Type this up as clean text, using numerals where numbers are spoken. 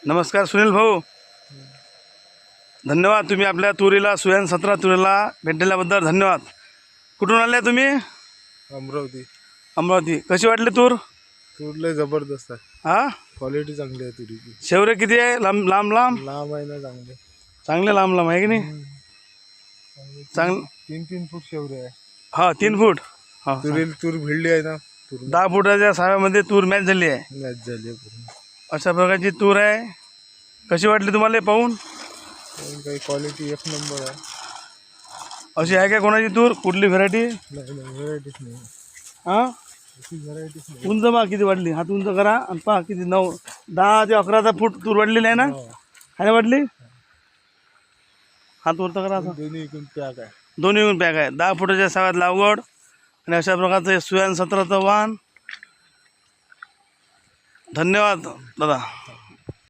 नमस्कार सुनील भाऊ, धन्यवाद. तुम्ही आपल्या तुरीला सुयान 17 तुरीला भेट दिल्याबद्दल धन्यवाद. कुठून आले तुम्ही? अमरावती. अमरावती. कशी वाटली तूर? तुरले जबरदस्त आहे. हा, क्वालिटी चांगली आहे तुरीची. शेवरे किती आहे? लांब लांब लांब लांब आहे ना चांगले. चांगले लांब लांब आहे की नाही? चांगलं. 3-3 फूट शेवरे आहे. हा 3 फूट. हा, तूर भिडली आहे ना. तूर 10 फुटाच्या साव्यामध्ये तूर मॅच झाली आहे. मॅच झाली आहे पूर्ण. अशा प्रकारची तूर आहे. कशी वाटली तुम्हाला हे पाहून? काही क्वालिटी एक नंबर आहे. अशी आहे का कोणाची तूर? कुठली व्हरायटी? नाही व्हरायटीच नाही. हां, अशी व्हरायटीच नाही. उंच पहा किती वाढली. हात उंच करा आणि पहा किती 10 ते 11 फूट तूर वाढलेली आहे ना? आहे ना वाढली? हात वरता करा. आता दोन्ही इकडून पॅक आहे. दोन्ही पॅक आहे. 10 फुटाच्या साव्यात लागवड आणि अशा प्रकारचं सुयान 17चं वाण. धन्यवाद दादा.